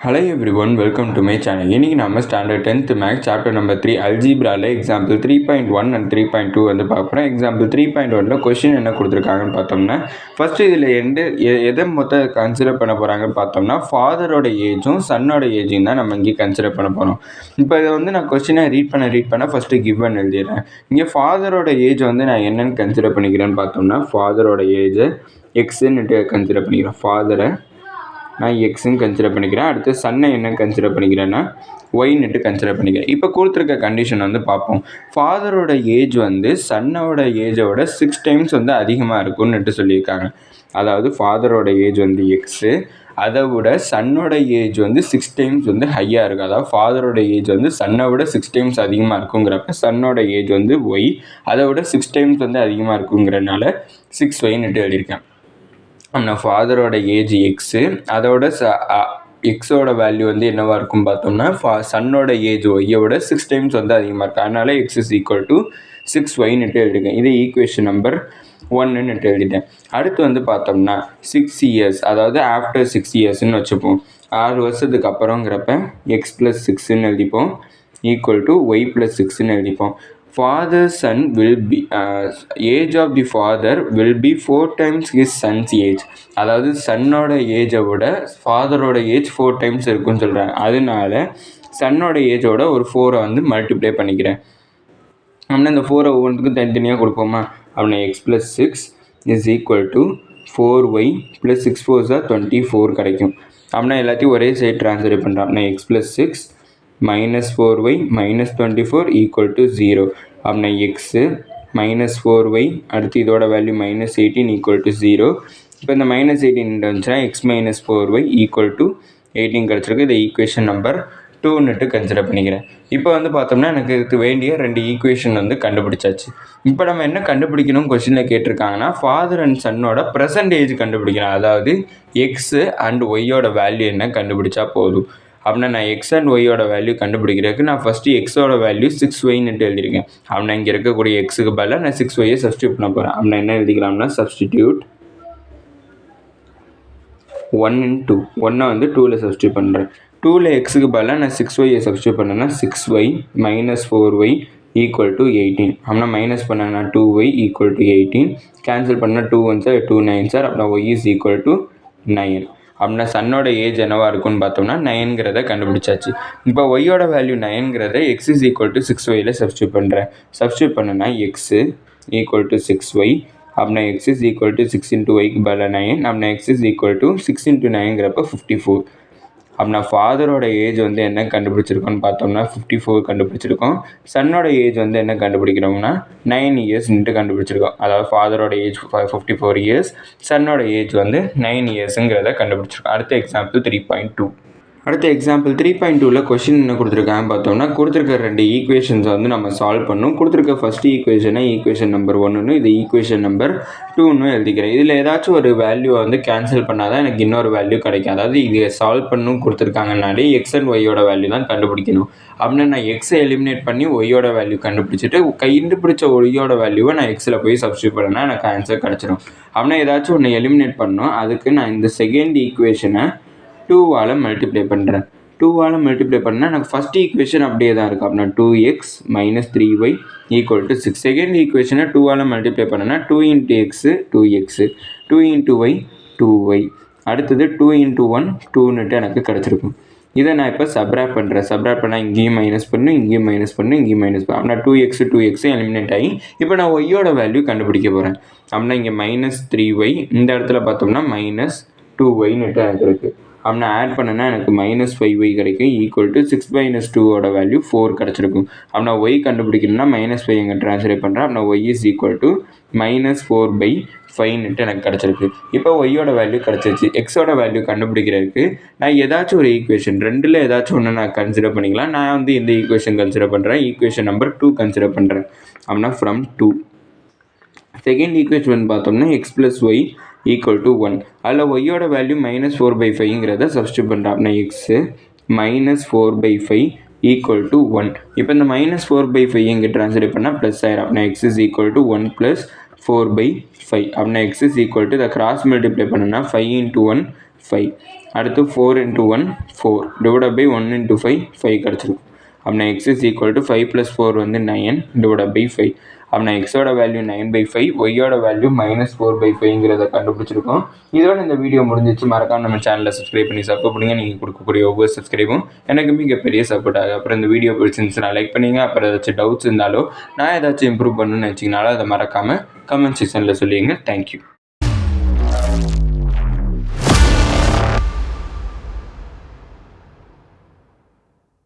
Hello everyone, welcome to my channel. இன்னைக்கு நம்ம standard 10th maths chapter number 3 அல்ஜீப்ரால example 3.1 and 3.2 வந்து பார்க்குறோம். எக்ஸாம்பிள் 3.1ல கொஸ்டின் என்ன கொடுத்துருக்காங்கன்னு பார்த்தோம்னா, ஃபர்ஸ்ட் இதில் எதை மொத்தம் கன்சிடர் பண்ண போகிறாங்கன்னு பார்த்தோம்னா, ஃபாதரோட ஏஜும் சன்னோட ஏஜும் தான் நம்ம இங்கே கன்சிடர் பண்ண போகிறோம். இப்போ இதை வந்து நான் கொஸ்டினை ரீட் பண்ண ஃபஸ்ட்டு கிவன் எழுதிடுறேன். இங்கே ஃபாதரோட ஏஜ் வந்து நான் என்னென்னு கன்சிடர் பண்ணிக்கிறேன்னு பார்த்தோம்னா, ஃபாதரோட ஏஜை எக்ஸுன்னுட்டு கன்சிடர் பண்ணிக்கிறேன். ஃபாதரை நான் எக்ஸுன்னு கன்சிடர் பண்ணிக்கிறேன். அடுத்து சன்னை என்ன கன்சிடர் பண்ணிக்கிறேன்னா ஒய்னுட்டு கன்சிடர் பண்ணிக்கிறேன். இப்போ கொடுத்துருக்க கண்டிஷன் வந்து பார்ப்போம். ஃபாதரோட ஏஜ் வந்து சன்னோட ஏஜோட 6 டைம்ஸ் வந்து அதிகமாக இருக்கும்னுட்டு சொல்லியிருக்காங்க. அதாவது ஃபாதரோட ஏஜ் வந்து எக்ஸு, அதை விட சன்னோட ஏஜ் வந்து 6 டைம்ஸ் வந்து ஹையாக இருக்கும். அதாவது ஃபாதரோட ஏஜ் வந்து சன்னை விட 6 டைம்ஸ் அதிகமாக இருக்குங்கிறப்ப சன்னோட ஏஜ் வந்து ஒய், அதை விட 6 டைம்ஸ் வந்து அதிகமாக இருக்குங்கிறனால 6yன்னுட்டு எழுதியிருக்கேன். நம்ம ஃபாதரோட ஏஜ் எக்ஸு, அதோட எக்ஸோட வேல்யூ வந்து என்னவாக இருக்கும் பார்த்தோம்னா சன்னோட ஏஜ் ஒய்யோட 6 டைம்ஸ் வந்து அதிகமாக இருக்குது. அதனால் எக்ஸ் இஸ் ஈக்குவல் டு 6yன்னுட்டு எழுதிருக்கேன். இது ஈக்குவேஷன் நம்பர் 1ன்னுட்டு எழுதிட்டேன். அடுத்து வந்து பார்த்தோம்னா 6 இயர்ஸ், அதாவது ஆஃப்டர் 6 இயர்ஸ்ன்னு வச்சுப்போம். 6 வருஷத்துக்கு அப்புறங்கிறப்ப எக்ஸ் ப்ளஸ் 6ன்னு எழுதிப்போம் ஈக்குவல் டு ஒய் ப்ளஸ் 6ன்னு எழுதிப்போம். Father's son will be age of the father will be 4 times his son's age. அதாவது சன்னோட ஏஜை விட ஃபாதரோட ஏஜ் 4 டைம்ஸ் இருக்குன்னு சொல்கிறாங்க. அதனால சன்னோட ஏஜோட ஒரு 4 வந்து மல்டிப்ளை பண்ணிக்கிறேன். அப்படின்னா இந்த 4 ஒவ்வொன்றுக்கும் தனித்தனியாக கொடுப்போமா. அப்படின்னா X plus 6 is equal to 4y plus 6 4 24 கிடைக்கும். அப்படின்னா எல்லாத்தையும் ஒரே சைட் ட்ரான்ஸ்ஃபர் பண்ணுறோம். அப்படின்னா X plus 6 minus 4y minus 24 equal to 0. அப்படின்னா எக்ஸு மைனஸ் 4y, அடுத்து இதோட வேல்யூ மைனஸ் 18 ஈக்குவல் டு 0. இப்போ இந்த மைனஸ் 18 வந்துச்சுன்னா X minus 4y equal to 18 கிடச்சிருக்கு. இதை ஈக்குவேஷன் நம்பர் 2ன்னுட்டு கன்சிடர் பண்ணிக்கிறேன். இப்போ வந்து பார்த்தோம்னா எனக்கு இதுக்கு வேண்டிய 2 ஈக்குவேஷன் வந்து கண்டுபிடிச்சாச்சு. இப்போ நம்ம என்ன கண்டுபிடிக்கணும் கொஸ்டினில் கேட்டிருக்காங்கன்னா, ஃபாதர் அண்ட் சன்னோட ப்ரெசன்டேஜ் கண்டுபிடிக்கணும். அதாவது எக்ஸு அண்ட் ஒய்யோட வேல்யூ என்ன கண்டுபிடிச்சா போதும். அப்படின்னா நான் எக்ஸ் அண்ட் ஒய்யோட வேல்யூ கண்டுபிடிக்கிறதுக்கு நான் ஃபஸ்ட்டு எக்ஸோட வேல்யூ 6yன்னுட்டு எழுதியிருக்கேன். அப்படின்னா இங்கே இருக்கக்கூடிய எக்ஸுக்கு பதிலாக நான் 6yயை சப்ஸ்டியூட் பண்ண போகிறேன். அப்படின்னா என்ன எழுதிக்கலாம்னா சப்ஸ்டிடியூட் 1 in 2, 1 வந்து 2ல் சப்ஸ்டியூட் பண்ணுறேன். 2ல் எக்ஸுக்கு பதிலாக நான் 6yயை சப்ஸ்டியூட் பண்ணேன்னா 6y minus 4y equal to 18. அப்படின்னா மைனஸ் பண்ணேன்னா 2y ஈக்குவல் டு 18. கேன்சல் பண்ணால் 2 1 சார் 2 9 சார். அப்படின்னா y இஸ் ஈக்குவல் டு 9. அப்படின்னா சன்னோட ஏஜ் என்னவாக இருக்குன்னு பார்த்தோம்னா 9ங்கிறத கண்டுபிடிச்சாச்சு. இப்போ ஒய்யோட வேல்யூ 9ங்கிறத எக்ஸ் இஸ் ஈக்குவல் டு 6yயில் சப்ஸ்டியூட் பண்ணுறேன். சப்ஸ்டியூட் பண்ணனா எக்ஸு ஈக்குவல் டு 6y. அப்படின்னா x is equal to 6 into ஒய்க்கு பதிலாக 9. அப்படின்னா x is equal to 6 into 9ங்கிறப்ப 54. அப்படின்னா ஃபாதரோட ஏஜ் வந்து என்ன கண்டுபிடிச்சிருக்கோன்னு பார்த்தோம்னா 54 கண்டுபிடிச்சிருக்கோம். சன்னோட ஏஜ் வந்து என்ன கண்டுபிடிக்கிறோம்னா 9 இயர்ஸ்ன்ட்டு கண்டுபிடிச்சிருக்கோம். அதாவது ஃபாதரோட ஏஜ் 54 இயர்ஸ், சன்னோட ஏஜ் வந்து 9 இயர்ஸுங்கிறத கண்டுபிடிச்சிருக்கோம். அடுத்த எக்ஸாம்பிள் 3.2. அடுத்த எக்ஸாம்பிள் 3.2ல கொஸ்டின் என்ன கொடுத்துருக்காங்க பார்த்தோம்னா, கொடுத்துருக்க 2 ஈக்குவேஷன்ஸை வந்து நம்ம சால்வ் பண்ணணும். கொடுத்துருக்க ஃபஸ்ட்டு ஈக்குவேஷனை ஈக்குவேஷன் நம்பர் 1ன்னு, இது ஈக்குவேஷன் நம்பர் 2ன்னு எழுதிக்கிறேன். இதில் ஏதாச்சும் ஒரு வேல்யூவை வந்து கேன்சல் பண்ணால் தான் எனக்கு இன்னொரு வேல்யூ கிடைக்கும். அதாவது இதை சால்வ் பண்ணணும் கொடுத்துருக்காங்கனாலே எக்ஸ் அண்ட் ஒய்யோட வேல்யூ தான் கண்டுபிடிக்கணும். அப்படின்னா நான் எக்ஸை எலிமினேட் பண்ணி ஒய்யோட வேல்யூ கண்டுபிடிச்சிட்டு கண்டுபிடிச்ச ஒய்யோட வேல்யூவை நான் எக்ஸில் போய் சப்ஸ்டியூட் பண்ணேன்னா எனக்கு ஆன்சர் கிடச்சிடும். அப்படின்னா ஏதாச்சும் ஒன்று எலிமினேட் பண்ணணும். அதுக்கு நான் இந்த செகண்ட் ஈக்குவேஷனை 2ஆல் மல்டிப்ளை பண்ணுறேன். 2ஆல் மல்டிப்ளை பண்ணால் எனக்கு ஃபஸ்ட் ஈக்குவேஷன் அப்படியே தான் இருக்குது. அப்படின்னா 2x minus 3y equal to 6. Second ஈக்குவேஷனை 2ஆல் மல்டிப்ளை பண்ணனா 2 into x 2x, 2 into Y 2y, அடுத்தது 2 இன்ட்டு 1 2ன்னுட்டு எனக்கு கிடச்சிருக்கும். இதை நான் இப்போ சப்ராக்ட் பண்ணுறேன். சப்ராக்ட் பண்ணால் இங்கேயும் மைனஸ் பண்ணு, இங்கேயும் மைனஸ் பண்ணு, இங்கேயும் மைனஸ் பண்ணு. அப்படின்னா 2x எலிமினேட் ஆகி இப்போ நான் ஒய்யோட வேல்யூ கண்டுபிடிக்க போகிறேன். அப்படின்னா இங்கே மைனஸ் 3y, இந்த இடத்துல பார்த்தோம்னா மைனஸ் 2yன்னுட்டு எனக்கு இருக்குது. அப்படின்னா ஆட் பண்ணனா எனக்கு மைனஸ் 5y கிடைக்கும் ஈக்குவல் டு 6 மைனஸ் 2ஓட வேல்யூ 4 கிடச்சிருக்கும். அப்படின்னா ஒய் கண்டுபிடிக்கணும்னா மைனஸ் 5 எங்கே ட்ரான்ஸ்ஃபர் பண்ணுறேன். அப்படின்னா y is equal to minus 4/5ன்னுட்டு எனக்கு கிடச்சிருக்கு. இப்போ ஒய்யோட வேல்யூ கிடச்சிருச்சு. எக்ஸோட வேல்யூ கண்டுபிடிக்கிறதுக்கு நான் ஏதாச்சும் ஒரு ஈக்குவேஷன் 2ல் ஏதாச்சும் ஒன்று நான் கன்சிடர் பண்ணிக்கலாம். நான் வந்து இந்த ஈக்குவேஷன் கன்சிடர் பண்ணுறேன். ஈக்குவேஷன் நம்பர் 2 கன்சிடர் பண்ணுறேன். அப்படின்னா ஃப்ரம் 2. செகண்ட் ஈக்குவேஷன் பார்த்தோம்னா x plus y equal to 1. அதில் ஒய்யோட வேல்யூ மைனஸ் 4/5ங்கிறத சப்ஸ்டியூட் பண்ணுறேன். அப்படின்னா எக்ஸு மைனஸ் 4/5 ஈக்குவல் டு 1. இப்போ இந்த மைனஸ் 4/5 இங்கே ட்ரான்ஸ்ஃபர் பண்ணால் ப்ளஸ் ஆயிரும். அப்படின்னா x is equal to 1 plus 4/5. அப்படின்னா எக்ஸ் இஸ் ஈக்குவல் டு இதை கிராஸ் மல்டிப்ளை பண்ணனா 5 இன்ட்டு 1 5. அடுத்து 4 into 1 4 divided by 1 into 5 5 கிடச்சிருக்கும். அப்படின்னா x is equal to 5 plus 4 வந்து 9 divided by 5. அப்படின்னா எக்ஸோட வேல்யூ 9/5, ஒய்யோட வேல்யூ -4/5ங்கிறத கண்டுபிடிச்சிருக்கோம். இதோட இந்த வீடியோ முடிஞ்சிச்சு. மறக்காம நம்ம சேனலை சப்ஸ்கிரைப் பண்ணி சப்போர்ட் பண்ணுங்கள். நீங்கள் கொடுக்கக்கூடிய ஒவ்வொரு சப்ஸ்கிரைபும் எனக்கு மிகப்பெரிய சப்போர்ட் ஆகும். அப்புறம் இந்த வீடியோ பிடிச்சிருந்துச்சுன்னா லைக் பண்ணுங்க. அப்புறம் ஏதாச்சும் டவுட்ஸ் இருந்தாலோ நான் ஏதாச்சும் இம்ப்ரூவ் பண்ணணும்னு நினச்சிங்கனாலும் அதை மறக்காமல் கமெண்ட் செக்ஷனில் சொல்லிடுங்க. தேங்க்யூ.